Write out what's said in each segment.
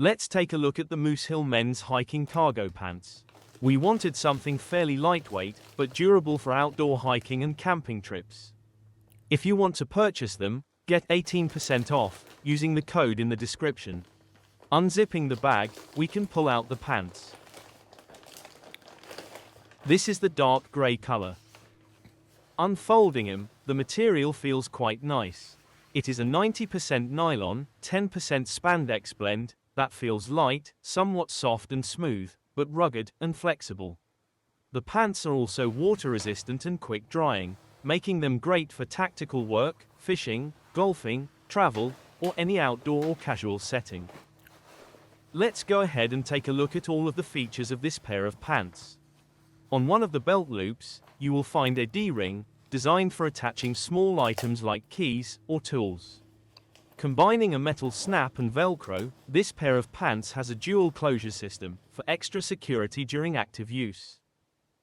Let's take a look at the Moosehill Men's Hiking Cargo Pants. We wanted something fairly lightweight, but durable for outdoor hiking and camping trips. If you want to purchase them, get 18% off, using the code in the description. Unzipping the bag, we can pull out the pants. This is the dark grey color. Unfolding them, the material feels quite nice. It is a 90% nylon, 10% spandex blend, that feels light, somewhat soft and smooth, but rugged and flexible. The pants are also water resistant and quick drying, making them great for tactical work, fishing, golfing, travel, or any outdoor or casual setting. Let's go ahead and take a look at all of the features of this pair of pants. On one of the belt loops, you will find a D-ring, designed for attaching small items like keys or tools. Combining a metal snap and velcro, this pair of pants has a dual closure system for extra security during active use.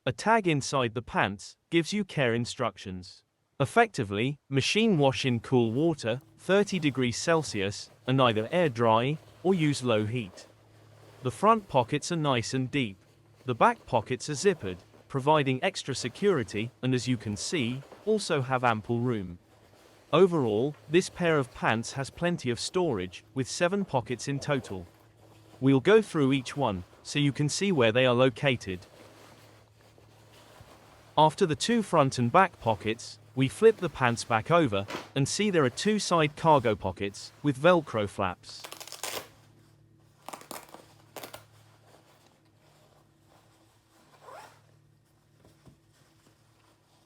A tag inside the pants gives you care instructions. Effectively, machine wash in cool water, 30 degrees Celsius, and either air dry or use low heat. The front pockets are nice and deep. The back pockets are zippered, providing extra security, and as you can see, also have ample room. Overall, this pair of pants has plenty of storage, with 7 pockets in total. We'll go through each one, so you can see where they are located. After the 2 front and back pockets, we flip the pants back over, and see there are 2 side cargo pockets, with velcro flaps.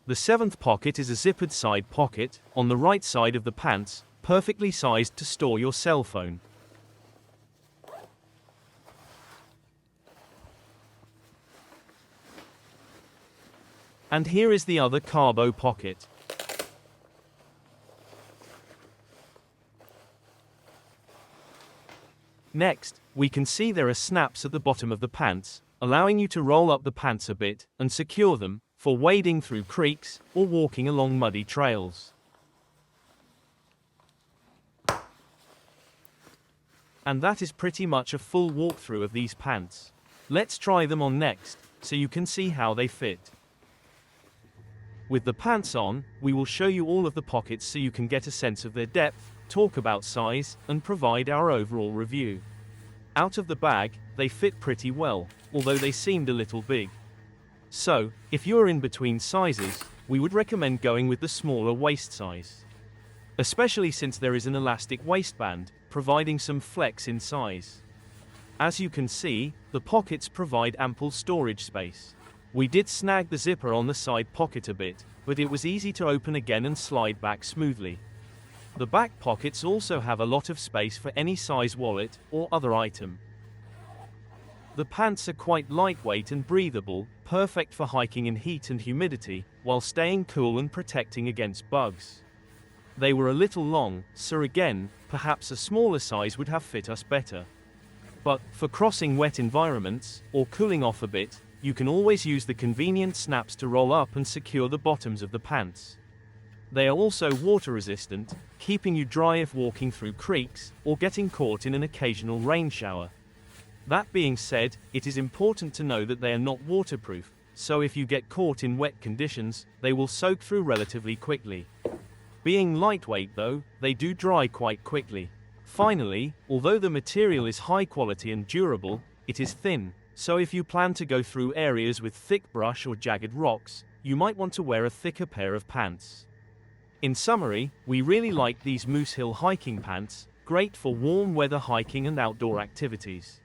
The 7th pocket is a zippered side pocket, on the right side of the pants, perfectly sized to store your cell phone. And here is the other cargo pocket. Next, we can see there are snaps at the bottom of the pants, allowing you to roll up the pants a bit and secure them for wading through creeks or walking along muddy trails. And that is pretty much a full walkthrough of these pants. Let's try them on next, so you can see how they fit. With the pants on, we will show you all of the pockets so you can get a sense of their depth, talk about size, and provide our overall review. Out of the bag, they fit pretty well, although they seemed a little big. So, if you're in between sizes, we would recommend going with the smaller waist size. Especially since there is an elastic waistband, providing some flex in size. As you can see, the pockets provide ample storage space. We did snag the zipper on the side pocket a bit, but it was easy to open again and slide back smoothly. The back pockets also have a lot of space for any size wallet or other item. The pants are quite lightweight and breathable, perfect for hiking in heat and humidity, while staying cool and protecting against bugs. They were a little long, so again, perhaps a smaller size would have fit us better. But, for crossing wet environments, or cooling off a bit, you can always use the convenient snaps to roll up and secure the bottoms of the pants. They are also water resistant, keeping you dry if walking through creeks, or getting caught in an occasional rain shower. That being said, it is important to know that they are not waterproof, so if you get caught in wet conditions, they will soak through relatively quickly. Being lightweight though, they do dry quite quickly. Finally, although the material is high quality and durable, it is thin, so if you plan to go through areas with thick brush or jagged rocks, you might want to wear a thicker pair of pants. In summary, we really like these Moosehill hiking pants, great for warm weather hiking and outdoor activities.